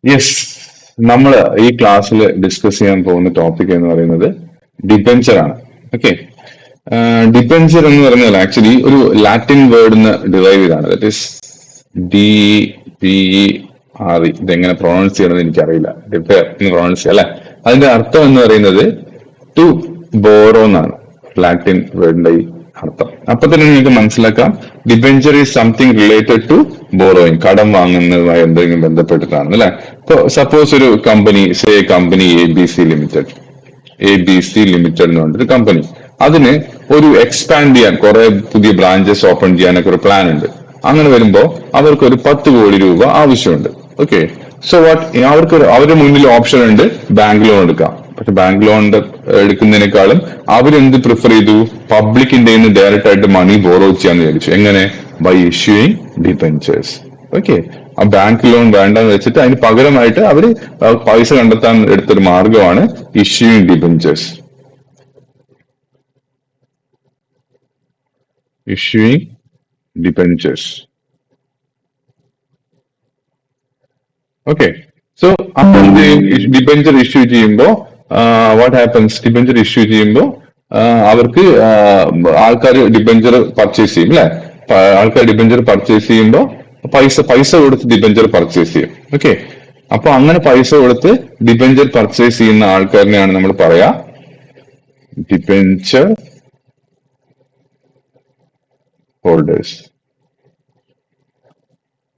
Yes, നമ്മൾ ഈ ക്ലാസ്സിൽ ഡിസ്കസ് ചെയ്യാൻ പോകുന്ന ടോപ്പിക് എന്ന് പറയുന്നത് ഡിബെഞ്ചർ ആണ്. ഓക്കെ, ഡിബെഞ്ചർ എന്ന് പറഞ്ഞാൽ ആക്ച്വലി ഒരു ലാറ്റിൻ വേർഡിന് ഡിറൈവ് ചെയ്താണ്. That is DPR. ഇതെങ്ങനെ പ്രൊണൗൺസ് ചെയ്യണമെന്ന് എനിക്കറിയില്ല. ഡിബെയർ എന്ന് പ്രൊണൗൺസ് ചെയ്യാം അല്ലെ. അതിന്റെ അർത്ഥം എന്ന് പറയുന്നത് ടു ബോറോ എന്നാണ് ലാറ്റിൻ വേർഡിന്റെ ഈ അർത്ഥം. അപ്പൊ തന്നെ നിങ്ങൾക്ക് മനസ്സിലാക്കാം debenture is something related to borrowing, കടം വാങ്ങുന്നതുമായി എന്തെങ്കിലും ബന്ധപ്പെട്ടിട്ടാണ് അല്ലെ. ഇപ്പൊ സപ്പോസ് ഒരു company, company A B C limited എന്ന് പറഞ്ഞൊരു കമ്പനി, അതിന് ഒരു എക്സ്പാൻഡ് ചെയ്യാൻ കുറെ പുതിയ ബ്രാഞ്ചസ് ഓപ്പൺ ചെയ്യാനൊക്കെ ഒരു പ്ലാൻ ഉണ്ട്. അങ്ങനെ വരുമ്പോ അവർക്ക് ഒരു 10 കോടി രൂപ ആവശ്യമുണ്ട്. ഓക്കെ, സോ വാട്ട്, അവരുടെ മുന്നിൽ ഓപ്ഷൻ ഉണ്ട് ബാങ്ക് ലോൺ എടുക്കാം. പക്ഷെ ബാങ്ക് ലോൺ എടുക്കുന്നതിനേക്കാളും അവരെന്ത് പ്രിഫർ ചെയ്തു? പബ്ലിക്കിന്റെ ഡയറക്റ്റ് ആയിട്ട് മണി ബോറോ ചെയ്യാന്ന് വിചാരിച്ചു. എങ്ങനെ? By issuing debentures. ഓക്കെ, ആ ബാങ്ക് ലോൺ വേണ്ടെന്ന് വെച്ചിട്ട് അതിന് പകരമായിട്ട് അവര് പൈസ കണ്ടെത്താൻ എടുത്തൊരു മാർഗമാണ് issuing debentures. Issuing debentures. Okay, so അപ്പൊ ഡിബെഞ്ചർ ഇഷ്യൂ ചെയ്യുമ്പോ വാട്ട് ഹാപ്പൻസ്? ഡിബെഞ്ചർ ഇഷ്യൂ ചെയ്യുമ്പോൾ അവർക്ക് ആൾക്കാർ ഡിബെഞ്ചർ പർച്ചേസ് ചെയ്യും അല്ലെ. ആൾക്കാർ ഡിബെഞ്ചർ പർച്ചേസ് ചെയ്യുമ്പോൾ പൈസ കൊടുത്ത് ഡിബെഞ്ചർ പർച്ചേസ് ചെയ്യും. ഓക്കെ, അപ്പൊ അങ്ങനെ പൈസ കൊടുത്ത് ഡിബെഞ്ചർ പർച്ചേസ് ചെയ്യുന്ന ആൾക്കാരിനെയാണ് നമ്മൾ പറയാ ഡിബെഞ്ചർ ഹോൾഡേഴ്സ്.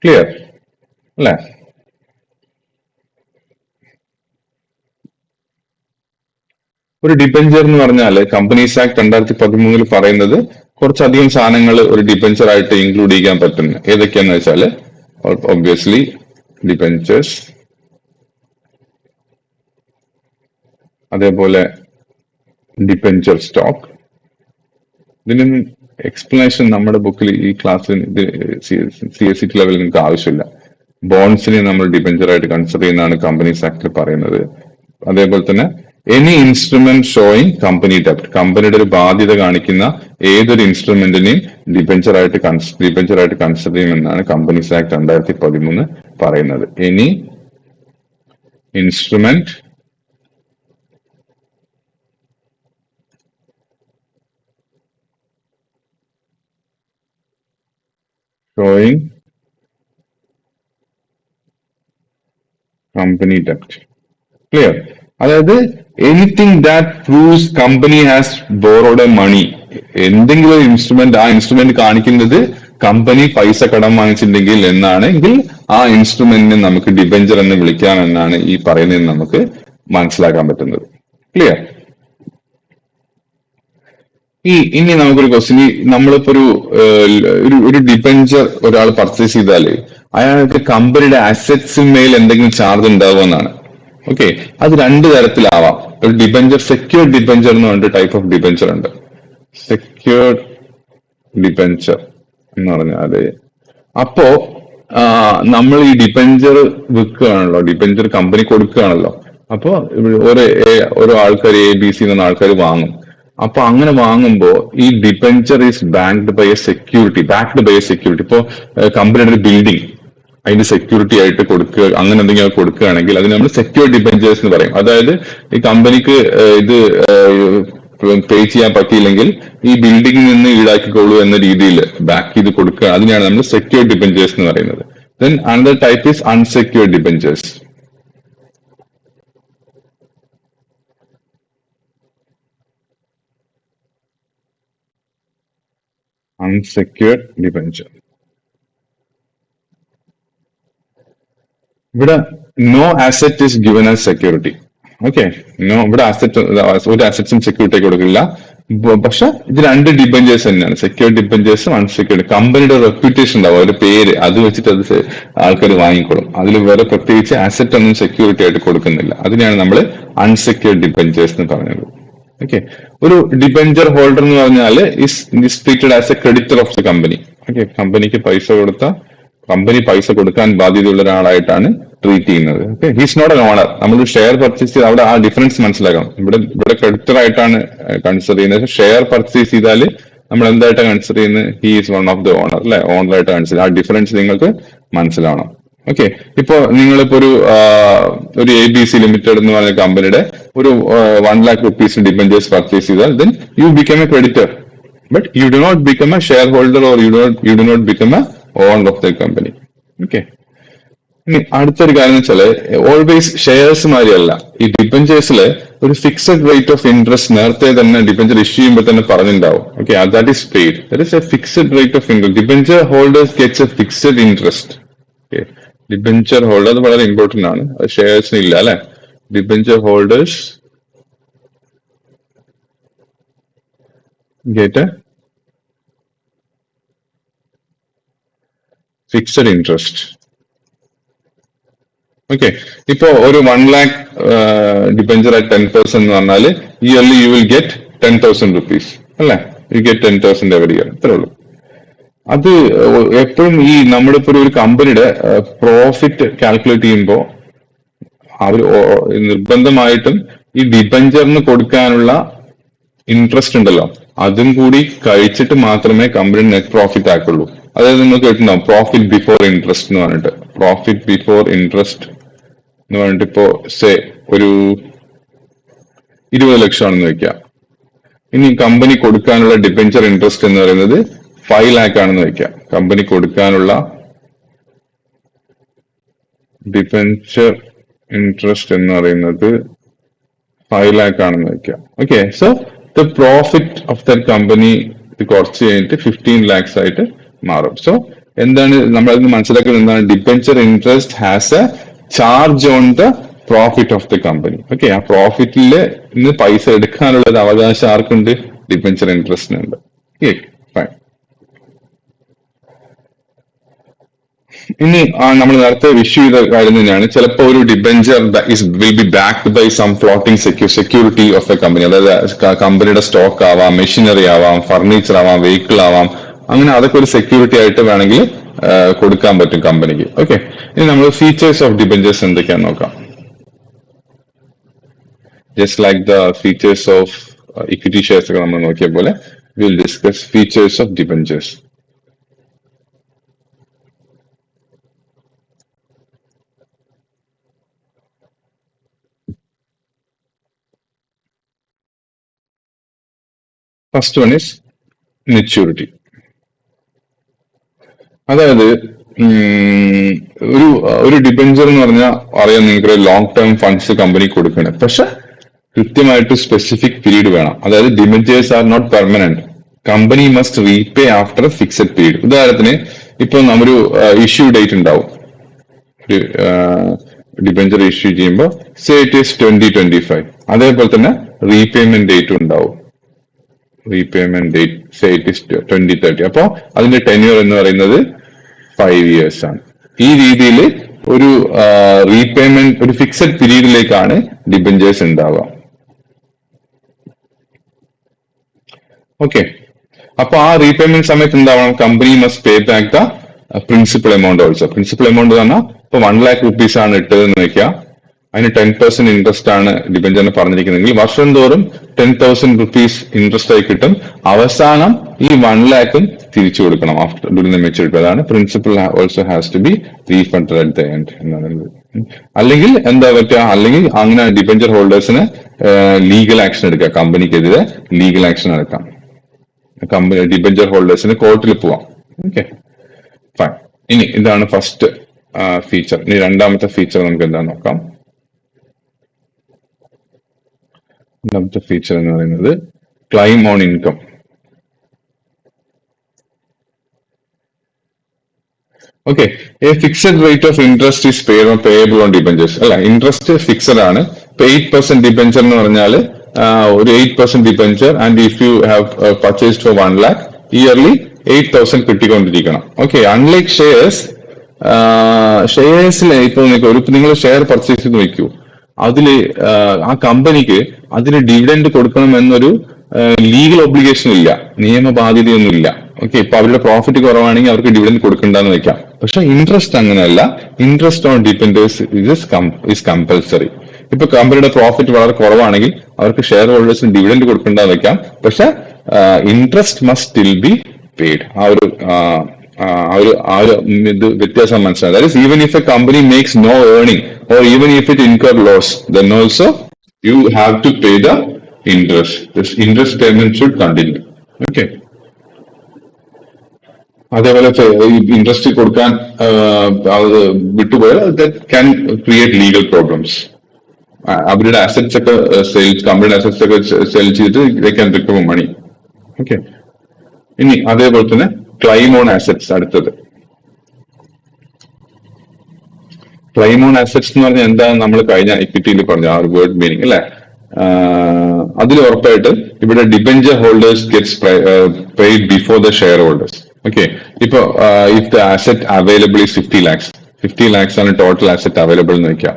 ക്ലിയർ അല്ലെ? ഒരു ഡിബെഞ്ചർ എന്ന് പറഞ്ഞാല് കമ്പനീസ് ആക്ട് 2013 പറയുന്നത് കുറച്ചധികം സാധനങ്ങൾ ഒരു ഡിബെഞ്ചർ ആയിട്ട് ഇൻക്ലൂഡ് ചെയ്യാൻ പറ്റുന്നു. ഏതൊക്കെയാന്ന് വെച്ചാല് ഒബ്വിയസ്ലി ഡിബെഞ്ചേഴ്സ്, അതേപോലെ ഡിബെഞ്ചർ സ്റ്റോക്ക്. ഇതിനൊന്നും എക്സ്പ്ലനേഷൻ നമ്മുടെ ബുക്കിൽ ഈ ക്ലാസ്സിൽ CSE ലെവലിൽ നിങ്ങൾക്ക് ആവശ്യമില്ല. ബോൺസിനെ നമ്മൾ ഡിബെഞ്ചർ ആയിട്ട് കൺസിഡർ ചെയ്യുന്നതാണ് കമ്പനീസ് ആക്ടിൽ പറയുന്നത്. അതേപോലെ തന്നെ എനി ഇൻസ്ട്രുമെന്റ് ഷോയിങ് കമ്പനി ഡെപ്റ്റ്, കമ്പനിയുടെ ഒരു ബാധ്യത കാണിക്കുന്ന ഏതൊരു ഇൻസ്ട്രുമെന്റിനെയും ഡിബെഞ്ചർ ആയിട്ട് കൺസിഡർ ചെയ്യുമെന്നാണ് കമ്പനീസ് ആക്ട് 2013 പറയുന്നത്. എനി ഇൻസ്ട്രുമെന്റ് ഷോയിങ് കമ്പനി ഡെപ്റ്റ്. ക്ലിയർ? അതായത് anything that proves company has borrowed a money. എന്തെങ്കിലും ഒരു ഇൻസ്ട്രുമെന്റ്, ആ ഇൻസ്ട്രുമെന്റ് കാണിക്കുന്നത് കമ്പനി പൈസ കടം വാങ്ങിച്ചിട്ടുണ്ടെങ്കിൽ എന്നാണെങ്കിൽ ആ ഇൻസ്ട്രുമെന്റിനെ നമുക്ക് ഡിബെഞ്ചർ എന്ന് വിളിക്കാമെന്നാണ് ഈ പറയുന്നതിന് നമുക്ക് മനസ്സിലാക്കാൻ പറ്റുന്നത്. ക്ലിയർ? ഇനി നമുക്കൊരു ക്വസ്റ്റ്യൻ, നമ്മളിപ്പോ ഒരു ഡിബെഞ്ചർ ഒരാൾ പർച്ചേസ് ചെയ്താല് അയാൾക്ക് കമ്പനിയുടെ അസറ്റ്സിന്മേൽ എന്തെങ്കിലും ചാർജ് ഉണ്ടാവുമെന്നാണ്. ഓക്കെ, അത് 2 തരത്തിലാവാം. ഒരു ഡിബെഞ്ചർ, സെക്യൂർഡ് ഡിബെഞ്ചർ എന്ന് പറഞ്ഞിട്ട് ടൈപ്പ് ഓഫ് ഡിബെഞ്ചർ ഉണ്ട്. സെക്യൂർഡ് ഡിബെഞ്ചർ എന്ന് പറഞ്ഞാല് അപ്പോ നമ്മൾ ഈ ഡിബെഞ്ചർ വിൽക്കുകയാണല്ലോ, ഡിബെഞ്ചർ കമ്പനി കൊടുക്കുകയാണല്ലോ. അപ്പോ ഓരോ ആൾക്കാർ ABC എന്ന ആൾക്കാർ വാങ്ങും. അപ്പൊ അങ്ങനെ വാങ്ങുമ്പോ ഈ debenture is backed by a security. ഇപ്പോ കമ്പനിയുടെ ഒരു ബിൽഡിംഗ് അതിന്റെ സെക്യൂരിറ്റി ആയിട്ട് കൊടുക്കുക, അങ്ങനെ എന്തെങ്കിലും കൊടുക്കുകയാണെങ്കിൽ അതിന് നമ്മൾ സെക്യൂർ ഡിബെഞ്ചേഴ്സ് എന്ന് പറയും. അതായത് ഈ കമ്പനിക്ക് ഇത് പേ ചെയ്യാൻ പറ്റിയില്ലെങ്കിൽ ഈ ബിൽഡിംഗിൽ നിന്ന് ഈടാക്കിക്കോളൂ എന്ന രീതിയിൽ ബാക്ക് ചെയ്ത് കൊടുക്കുക, അതിനെയാണ് നമ്മൾ സെക്യൂർ ഡിബെഞ്ചേഴ്സ് എന്ന് പറയുന്നത്. Then another type is unsecure debentures. Unsecured debenture. ഇവിടെ no asset is given as security. Okay, ഇവിടെ ഒരു അസറ്റ്സും സെക്യൂരിറ്റി കൊടുക്കില്ല. പക്ഷെ ഇത് 2 ഡിബെഞ്ചേഴ്സ് തന്നെയാണ്, സെക്യൂർഡ് ഡിബെഞ്ചേഴ്സും അൺസെക്യൂർഡ്. കമ്പനിയുടെ റെപ്യൂട്ടേഷൻ ഉണ്ടാവും, ഒരു പേര്, അത് വെച്ചിട്ട് അത് ആൾക്കാർ വാങ്ങിക്കോളും. അതിൽ വേറെ പ്രത്യേകിച്ച് അസറ്റ് ഒന്നും സെക്യൂരിറ്റി ആയിട്ട് കൊടുക്കുന്നില്ല. അതിനെയാണ് നമ്മൾ അൺസെക്യൂർഡ് ഡിബെഞ്ചേഴ്സ് എന്ന് പറഞ്ഞത്. ഓക്കെ, ഒരു ഡിബെഞ്ചർ ഹോൾഡർ എന്ന് പറഞ്ഞാൽ is treated as a creditor of the company. Okay, കമ്പനിക്ക് കമ്പനി പൈസ കൊടുക്കാൻ ബാധ്യതയുള്ള ഒരാളായിട്ടാണ് ട്രീറ്റ് ചെയ്യുന്നത്. Okay, he's not an owner. നമ്മൾ ഷെയർ പർച്ചേസ് ചെയ്ത് അവിടെ ആ ഡിഫറൻസ് മനസ്സിലാക്കണം. ഇവിടെ ക്രെഡിറ്റർ ആയിട്ടാണ് കൺസിഡർ ചെയ്യുന്നത്. ഷെയർ പർച്ചേസ് ചെയ്താൽ നമ്മൾ എന്തായിട്ടാണ് കൺസിഡർ ചെയ്യുന്നത്? He is one of the owner അല്ലെ, ഓണർ ആയിട്ട് കൺസിഡർ. ആ ഡിഫറൻസ് നിങ്ങൾക്ക് മനസ്സിലാവണം. ഓക്കെ. ഇപ്പോ നിങ്ങളിപ്പോ ഒരു ABC ലിമിറ്റഡ് എന്ന് പറഞ്ഞ കമ്പനിയുടെ ഒരു 1 lakh rupees ഡിബഞ്ചേഴ്സ് പർച്ചേസ് ചെയ്താൽ then you become a creditor, but you do not become a share holder or you do not become a owner of the company. Okay. ഇനി അടുത്തൊരു കാര്യം എന്ന് വെച്ചാല് ഓൾവേസ് ഷെയർസ് മാതിരിയല്ല, ഈ ഡിബഞ്ചേഴ്സില് ഒരു ഫിക്സഡ് റേറ്റ് ഓഫ് ഇൻട്രസ്റ്റ് നേരത്തെ തന്നെ ഡിബഞ്ചർ ഇഷ്യൂ ചെയ്യുമ്പോൾ തന്നെ പറഞ്ഞിട്ടുണ്ടാവും. Okay, that is paid. That is A fixed rate of interest. Debenture holders gets A fixed interest. Okay, debenture holder അത് വളരെ ഇമ്പോർട്ടന്റ് ആണ്, അത് ഷെയർസിന് ഇല്ല അല്ലെ. Debenture holders get A fixed interest. Okay, ഇപ്പോ ഒരു 1 lakh ഡിബഞ്ചർ അറ്റ് 10% എന്ന് പറഞ്ഞാൽ yearly you will get 10,000 rupees അല്ലെ. യു ഗെറ്റ് 10,000 എവറി ഇയർ, ഇത്രേ ഉള്ളൂ. അത് എപ്പോഴും ഈ നമ്മളിപ്പോ ഒരു കമ്പനിയുടെ പ്രോഫിറ്റ് കാൽക്കുലേറ്റ് ചെയ്യുമ്പോൾ അവർ നിർബന്ധമായിട്ടും ഈ ഡിബഞ്ചറിന് കൊടുക്കാനുള്ള ഇൻട്രസ്റ്റ് ഉണ്ടല്ലോ അതും കൂടി കഴിച്ചിട്ട് മാത്രമേ കമ്പനി നെറ്റ് പ്രോഫിറ്റ് ആക്കുള്ളൂ. അതായത് നിങ്ങൾ കേട്ടിട്ടുണ്ടാവും പ്രോഫിറ്റ് ബിഫോർ ഇൻട്രസ്റ്റ് എന്ന് പറഞ്ഞിട്ട്. പ്രോഫിറ്റ് ബിഫോർ ഇൻട്രസ്റ്റ് എന്ന് പറഞ്ഞിട്ട് ഇപ്പോ സേ ഒരു 20 ലക്ഷം ആണെന്ന് വെക്കാം. ഇനി കമ്പനി കൊടുക്കാനുള്ള ഡിബഞ്ചർ ഇൻട്രസ്റ്റ് എന്ന് പറയുന്നത് 5 lakh ആണെന്ന് വെക്കാം. കമ്പനി കൊടുക്കാനുള്ള ഡിബഞ്ചർ ഇൻട്രസ്റ്റ് എന്ന് പറയുന്നത് 5 lakh ആണെന്ന് വെക്കാം. Okay, so the profit of the company കുറച്ച് കഴിഞ്ഞിട്ട് 15 lakhs ആയിട്ട് മാറും. സോ എന്താണ് നമ്മൾ അതിന് മനസ്സിലാക്കുന്നത്, എന്താണ് debenture interest has a charge on the profit of the company. Okay, ആ പ്രോഫിറ്റിൽ നിന്ന് പൈസ എടുക്കാനുള്ള ഒരു അവകാശം ആർക്കുണ്ട്? ഡിബഞ്ചർ ഇൻട്രസ്റ്റിനുണ്ട്. Okay, fine. ഇനി നമ്മൾ നേരത്തെ ഇഷ്യൂ ചെയ്ത കാര്യം തന്നെയാണ്. ചിലപ്പോൾ ഒരു debenture will be backed by some floating security of the company. അതായത് കമ്പനിയുടെ സ്റ്റോക്ക് ആവാം, മെഷീനറി ആവാം, ഫർണിച്ചർ ആവാം, വെഹിക്കിൾ ആവാം. അങ്ങനെ അതൊക്കെ ഒരു സെക്യൂരിറ്റി ആയിട്ട് വേണമെങ്കിൽ കൊടുക്കാൻ പറ്റും കമ്പനിക്ക്. ഓക്കെ, ഇനി നമ്മൾ ഫീച്ചേഴ്സ് ഓഫ് ഡിബഞ്ചേഴ്സ് എന്തൊക്കെയാന്ന് നോക്കാം. Just like the features of equity shares ഒക്കെ നമ്മൾ നോക്കിയ പോലെ will discuss features of debentures. First one is maturity. അതായത് ഒരു ഡിബഞ്ചർ എന്ന് പറഞ്ഞാൽ അറിയാം നിങ്ങൾക്ക് ലോങ് ടേം ഫണ്ട്സ് കമ്പനി കൊടുക്കണം, പക്ഷെ കൃത്യമായിട്ട് സ്പെസിഫിക് പീരീഡ് വേണം. അതായത് debentures are not permanent. Company must repay after fixed period. ഉദാഹരണത്തിന് ഇപ്പൊ നമ്മൊരു ഇഷ്യൂ ഡേറ്റ് ഉണ്ടാവും, ഒരു ഡിബഞ്ചർ ഇഷ്യൂ ചെയ്യുമ്പോൾ സേ ഇറ്റ് ഈസ് 2025. അതേപോലെ തന്നെ റീപേയ്മെന്റ് ഡേറ്റ് ഉണ്ടാവും. Repayment date say it is 2030. അപ്പോ അതിന്റെ ടെന്യൂർ എന്ന് പറയുന്നത് 5 years ആണ്. ഈ രീതിയിൽ ഒരു റീപേയ്മെന്റ് ഒരു ഫിക്സഡ് പീരീഡിലേക്കാണ് ഡിബഞ്ചേഴ്സ് ഉണ്ടാവുക. ഓക്കെ, അപ്പൊ ആ റീപേയ്മെന്റ് സമയത്ത് എന്താവണം? Company must pay back the principal amount also. Principal amount പറഞ്ഞാൽ ഇപ്പൊ 1 lakh rupees ആണ് ഇട്ടതെന്ന് വെക്കാം. അതിന് 10% ഇൻട്രസ്റ്റ് ആണ് ഡിബഞ്ചറിന് പറഞ്ഞിരിക്കുന്നതെങ്കിൽ വർഷം തോറും 10,000 rupees ഇൻട്രസ്റ്റ് ആയി കിട്ടും. അവസാനം ഈ 1 lakh തിരിച്ചു കൊടുക്കണം ആഫ്റ്റർ ഡ്യൂറിംഗ് ദ മെച്യൂരിറ്റി. അതാണ് principal also has to be refunded at the end എന്നാണ്. അല്ലെങ്കിൽ എന്താ പറ്റുക? അല്ലെങ്കിൽ അങ്ങനെ ഡിബഞ്ചർ ഹോൾഡേഴ്സിന് ലീഗൽ ആക്ഷൻ എടുക്കാം, കമ്പനിക്കെതിരെ ലീഗൽ ആക്ഷൻ എടുക്കാം. കമ്പനി ഡിബഞ്ചർ ഹോൾഡേഴ്സിന് കോർട്ടിൽ പോവാം. Okay, fine. ഇനി ഇതാണ് ഫസ്റ്റ് ഫീച്ചർ. ഇനി രണ്ടാമത്തെ ഫീച്ചർ നമുക്ക് എന്താ നോക്കാം. രണ്ടാമത്തെ ഫീച്ചർ എന്ന് പറയുന്നത് claim on income. Okay, a fixed rate of interest is payable on debentures. അല്ല, ഇൻട്രസ്റ്റ് ഫിക്സഡ് ആണ്. ഇപ്പൊ 8% ഡിബഞ്ചർ എന്ന് പറഞ്ഞാൽ ഒരു 8% debenture and if you have purchased for 1 lakh yearly 8,000 കിട്ടിക്കൊണ്ടിരിക്കണം. ഓക്കെ, അൺലൈക്ക് ഷെയർസിൽ ഇപ്പൊ നിങ്ങൾ ഷെയർ പർച്ചേസ് ചെയ്ത് വെക്കൂ, അതില് ആ കമ്പനിക്ക് അതിന് ഡിവിഡൻഡ് കൊടുക്കണം എന്നൊരു ലീഗൽ ഒബ്ലിഗേഷൻ ഇല്ല, നിയമബാധ്യതയൊന്നും ഇല്ല. ഓക്കെ, ഇപ്പൊ അവരുടെ പ്രോഫിറ്റ് കുറവാണെങ്കിൽ അവർക്ക് ഡിവിഡൻഡ് കൊടുക്കണ്ടെന്ന് വെക്കാം. പക്ഷെ ഇൻട്രസ്റ്റ് അങ്ങനെയല്ല. Interest on debentures is compulsory. ഇപ്പൊ കമ്പനിയുടെ പ്രോഫിറ്റ് വളരെ കുറവാണെങ്കിൽ അവർക്ക് ഷെയർ ഹോൾഡേഴ്സിന് ഡിവിഡൻഡ് കൊടുക്കണ്ടെന്ന് വെക്കാം. പക്ഷെ interest must still be paid. ആ ആ ഒരു ഇത് വ്യത്യാസം മനസ്സിലായി. That is even if a company makes no earning or even if it incur loss then also you have to pay the interest. This interest payment should continue. Okay. അതേപോലെ interest കൊടുക്കാൻ വിട്ടുപോയാൽ that can create legal problems. അവരുടെ assets ഒക്കെ കമ്പനിയുടെ assets ഒക്കെ sell ചെയ്തിട്ട് they can recover money. Okay. ഇനി അതേപോലെ തന്നെ ക്ലെയിം ഓൺ അസറ്റ്സ്. അടുത്തത് ക്ലെയിം ഓൺ അസറ്റ്സ് എന്ന് പറഞ്ഞാൽ എന്താ, നമ്മൾ കഴിഞ്ഞ ഇക്വിറ്റിയിൽ പറഞ്ഞ ആ ഒരു വേർഡ് മീനിങ് അല്ലെ. അതിൽ ഉറപ്പായിട്ട് ഇവിടെ debenture holders gets paid before the share holders. Okay. ഇപ്പൊ if the asset available is 50 lakhs, 50 lakhs ആണ് ടോട്ടൽ അസറ്റ് അവൈലബിൾ എന്ന് വെക്കുക.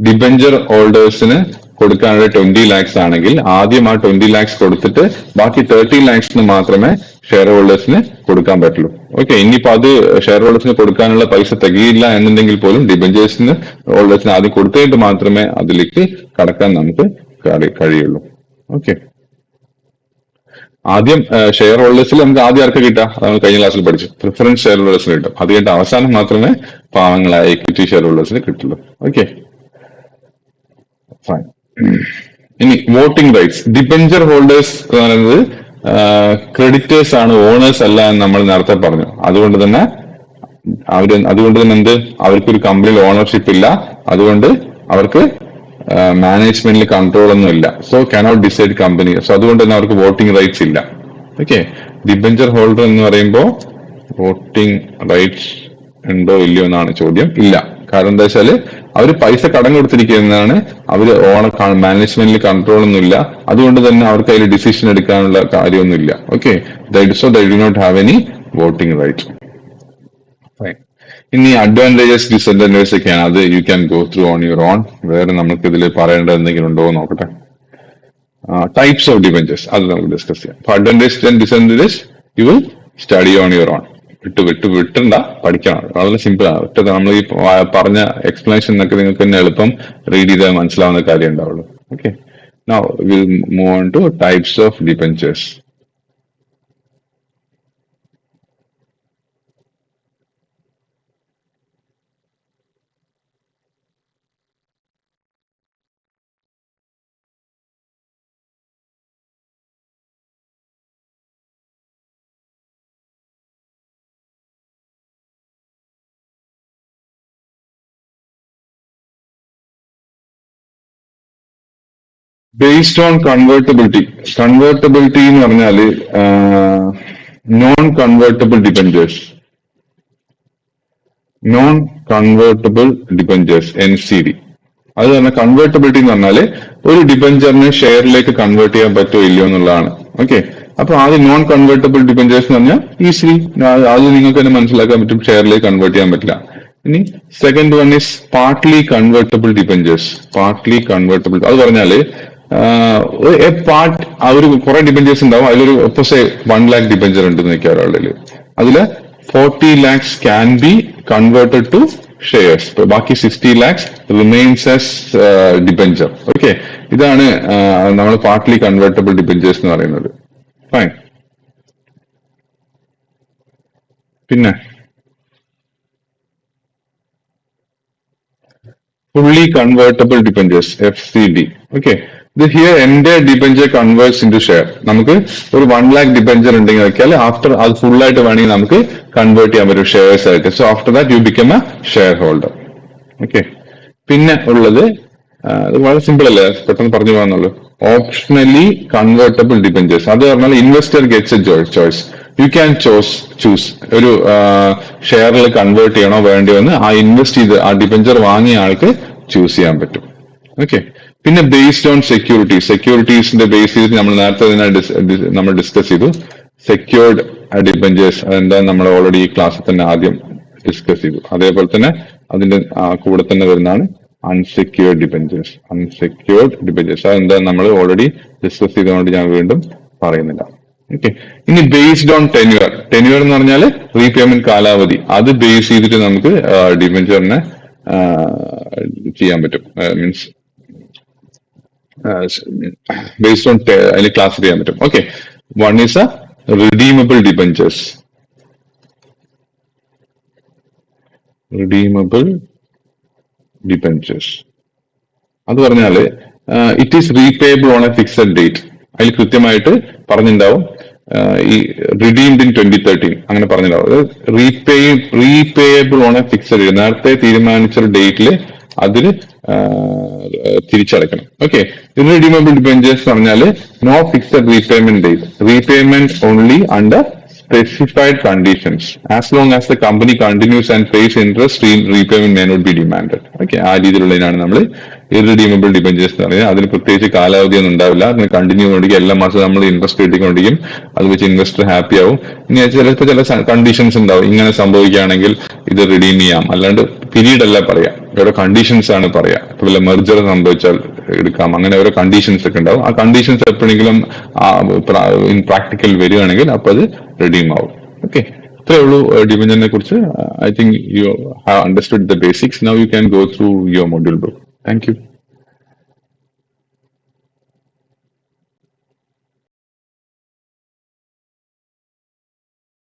ഡിബെഞ്ചർ ഹോൾഡേഴ്സിന് കൊടുക്കാനുള്ള 20 lakhs ആണെങ്കിൽ ആദ്യം ആ 20 lakhs കൊടുത്തിട്ട് ബാക്കി 30 lakhs മാത്രമേ ഷെയർ ഹോൾഡേഴ്സിന് കൊടുക്കാൻ പറ്റുള്ളൂ. ഓക്കെ. ഇനിയിപ്പോ അത് ഷെയർ ഹോൾഡേഴ്സിന് കൊടുക്കാനുള്ള പൈസ തികയില്ല എന്നുണ്ടെങ്കിൽ പോലും ഡിബെഞ്ചേഴ്സിന് ഹോൾഡേഴ്സിന് ആദ്യം കൊടുത്തിട്ട് മാത്രമേ അതിലേക്ക് കടക്കാൻ നമുക്ക് കഴിയുള്ളൂ. ഓക്കെ. ആദ്യം ഷെയർ ഹോൾഡേഴ്സിൽ നമുക്ക് ആദ്യം ആർക്ക് കിട്ടാം, നമ്മൾ കഴിഞ്ഞ ക്ലാസ്സിൽ പഠിച്ചു, പ്രിഫറൻസ് ഷെയർ ഹോൾഡേഴ്സിന് കിട്ടും. അത് കഴിഞ്ഞിട്ട് അവസാനം മാത്രമേ പാവങ്ങളായ ഇക്വിറ്റി ഷെയർ ഹോൾഡേഴ്സിന് കിട്ടുള്ളൂ. ഓക്കെ. ഫൈൻ. ഇനി വോട്ടിംഗ് റൈറ്റ്സ്. ഡിബെഞ്ചർ ഹോൾഡേഴ്സ് എന്ന് പറയുന്നത് ക്രെഡിറ്റേഴ്സ് ആണ്, ഓണേഴ്സ് അല്ല എന്ന് നമ്മൾ നേരത്തെ പറഞ്ഞു. അതുകൊണ്ട് തന്നെ എന്ത്, അവർക്കൊരു കമ്പനിയിൽ ഓണർഷിപ്പ് ഇല്ല. അതുകൊണ്ട് അവർക്ക് മാനേജ്മെന്റിൽ കൺട്രോൾ ഒന്നും ഇല്ല. So cannot decide company. So അതുകൊണ്ട് തന്നെ അവർക്ക് വോട്ടിംഗ് റൈറ്റ്സ് ഇല്ല. ഓക്കെ. ഡിബെഞ്ചർ ഹോൾഡർ എന്ന് പറയുമ്പോൾ വോട്ടിംഗ് റൈറ്റ്സ് ഉണ്ടോ ഇല്ലയോ എന്നാണ് ചോദ്യം. ഇല്ല. കാരണം എന്താ വെച്ചാല് അവര് പൈസ കടം കൊടുത്തിരിക്കുന്നതാണ്. അവര് മാനേജ്മെന്റിൽ കൺട്രോൾ ഒന്നും ഇല്ല. അതുകൊണ്ട് തന്നെ അവർക്ക് അതിൽ ഡിസിഷൻ എടുക്കാനുള്ള കാര്യമൊന്നുമില്ല. Okay. So they do not have any voting right. ഇനി അഡ്വാൻറ്റേജസ് ഡിസഡ്വാൻറ്റേജസ് ഒക്കെയാണ്. അത് you can go through on your own. വേറെ നമുക്ക് ഇതിൽ പറയേണ്ടത് എന്തെങ്കിലും ഉണ്ടോ നോക്കട്ടെ. ടൈപ്സ് ഓഫ് ഡിബെഞ്ചേഴ്സ് അത് നമുക്ക് ഡിസ്കസ് ചെയ്യാം. Advantages and disadvantages you will study on your own. വിട്ടണ്ട, പഠിക്കണം. വളരെ സിമ്പിൾ ആണ്. നമ്മൾ ഈ പറഞ്ഞ എക്സ്പ്ലനേഷൻ എന്നൊക്കെ നിങ്ങൾക്ക് തന്നെ എളുപ്പം റീഡ് ചെയ്താൽ മനസ്സിലാവുന്ന കാര്യം ഉണ്ടാവുള്ളൂ. Okay. Now will move on two types of debentures. Based on convertibility. Convertibility എന്ന് പറഞ്ഞാല് non convertible debentures. Non convertible debentures NCD. അത് തന്നെ കൺവേർട്ടബിലിറ്റി എന്ന് പറഞ്ഞാല് ഒരു ഡിബെഞ്ചറിനെ ഷെയറിലേക്ക് കൺവേർട്ട് ചെയ്യാൻ പറ്റുമോ ഇല്ലയോ എന്നുള്ളതാണ്. ഓക്കെ. അപ്പൊ ആദ്യം നോൺ കൺവേർട്ടബിൾ ഡിബെഞ്ചേഴ്സ് എന്ന് പറഞ്ഞാൽ ഈസിലി അത് നിങ്ങൾക്ക് തന്നെ മനസ്സിലാക്കാൻ പറ്റും, ഷെയറിലേക്ക് കൺവേർട്ട് ചെയ്യാൻ പറ്റില്ല. ഇനി second one is partly convertible debentures. Partly convertible അത് പറഞ്ഞാല് ഒരു കുറെ ഡിബെഞ്ചേഴ്സ് ഉണ്ടാവും. അതിലൊരു 1 lakh ഡിബെഞ്ചർ ഉണ്ടെന്ന് വെക്കുക ഒരാളിൽ. അതില് 40 lakhs can be converted to shares. ബാക്കി 60 lakhs remains as debenture. Okay. ഇതാണ് നമ്മൾ പാർട്ട്ലി കൺവേർട്ടബിൾ ഡിബെഞ്ചേഴ്സ് എന്ന് പറയുന്നത്. ഫൈൻ. പിന്നെ fully convertible debentures FCD. Okay. Here entire debenture converts into share. നമുക്ക് ഒരു 1 lakh debenture ഉണ്ടെങ്കിൽ വെച്ചാൽ ആഫ്റ്റർ അത് ഫുൾ ആയിട്ട് വേണമെങ്കിൽ നമുക്ക് കൺവേർട്ട് ചെയ്യാൻ പറ്റും ഷെയർസ് ആയിട്ട്. So after that you become a share holder. Okay. പിന്നെ ഉള്ളത് വളരെ സിമ്പിൾ അല്ലേ, പെട്ടെന്ന് പറഞ്ഞു പോകാന്നുള്ളൂ. ഓപ്ഷണലി കൺവേർട്ടബിൾ ഡിബെഞ്ചേഴ്സ്. അത് പറഞ്ഞാൽ investor gets A choice. You can choose ഒരു ഷെയറിൽ കൺവേർട്ട് ചെയ്യണോ വേണ്ടയോ എന്ന് ആ ഇൻവെസ്റ്റ് ചെയ്ത് ആ ഡിബെഞ്ചർ വാങ്ങിയ ആൾക്ക് ചൂസ് ചെയ്യാൻ പറ്റും. ഓക്കെ. പിന്നെ ബേസ്ഡ് ഓൺ സെക്യൂരിറ്റീസിന്റെ ബേസ് ചെയ്തിട്ട് നമ്മൾ നേരത്തെ നമ്മൾ ഡിസ്കസ് ചെയ്തു. സെക്യൂർഡ് ഡിബെഞ്ചേഴ്സ് അതെന്താ നമ്മൾ ഓൾറെഡി ഈ ക്ലാസ്സിൽ തന്നെ ആദ്യം ഡിസ്കസ് ചെയ്തു. അതേപോലെ തന്നെ അതിന്റെ കൂടെ തന്നെ വരുന്നതാണ് അൺസെക്യൂർഡ് ഡിബെഞ്ചേഴ്സ്. അതെന്താ നമ്മൾ ഓൾറെഡി ഡിസ്കസ് ചെയ്തുകൊണ്ട് ഞാൻ വീണ്ടും പറയുന്നില്ല. ഓക്കെ. ഇനി ബേസ്ഡ് ഓൺ ടെന്യൂർ എന്ന് പറഞ്ഞാൽ റീപേയ്മെന്റ് കാലാവധി. അത് ബേസ് ചെയ്തിട്ട് നമുക്ക് ഡിബെഞ്ചറിനെ ചെയ്യാൻ പറ്റും. മീൻസ് ബേസ്ഡ് ഓൺ അതിന് ക്ലാസ് ചെയ്യാൻ പറ്റും. Okay. One is a redeemable debentures. redeemable debentures. അത് പറഞ്ഞാല് it is repayable on a fixed date. അതിൽ കൃത്യമായിട്ട് പറഞ്ഞിട്ടുണ്ടാവും ഈ റിഡീംഡ് ഇൻ 2013 അങ്ങനെ പറഞ്ഞിട്ടുണ്ടാവും. Repayable on a fixed date, നേരത്തെ തീരുമാനിച്ച ഡേറ്റിൽ അതിൽ തിരിച്ചടക്കണം. ഓക്കെ, ഇർറിഡീമബിൾ ഡിബെഞ്ചേഴ്സ് പറഞ്ഞാല് no fixed repayment date, repayment only under specified conditions. As long as the company continues and pays interest, repayment may not be demanded. Okay, ആ രീതിയിലുള്ളതിനാണ് നമ്മൾ ഇർറിഡീമബിൾ debentures എന്ന് പറയുന്നത്. അതിന് പ്രത്യേകിച്ച് കാലാവധി ഒന്നും ഉണ്ടാവില്ല. അതിന് കണ്ടിന്യൂ കൊണ്ടിരിക്കും, എല്ലാ മാസവും നമ്മൾ ഇൻട്രസ്റ്റ് കിട്ടിക്കൊണ്ടിരിക്കും. അത് വെച്ച് ഇൻവെസ്റ്റർ ഹാപ്പി ആവും. ഇനി ചിലപ്പോൾ ചില കണ്ടീഷൻസ് ഉണ്ടാവും, ഇങ്ങനെ സംഭവിക്കുകയാണെങ്കിൽ ഇത് റിഡീം ചെയ്യാം. അല്ലാണ്ട് പീരീഡ് അല്ല പറയാം, ഓരോ കണ്ടീഷൻസ് ആണ് പറയാ. ഇപ്പൊ വല്ല മെർജർ സംഭവിച്ചാൽ എടുക്കാം, അങ്ങനെ ഓരോ കണ്ടീഷൻസ് ഒക്കെ ഉണ്ടാവും. ആ കണ്ടീഷൻസ് എപ്പോഴെങ്കിലും ഇൻ പ്രാക്ടിക്കൽ വരികയാണെങ്കിൽ അപ്പൊ അത് റിഡീം ആവും. ഓക്കെ, ഇത്രയേ ഉള്ളൂ ഡിബെഞ്ചറിനെ കുറിച്ച്. I think you have understood the basics. Now you can go through your module book. Thank you.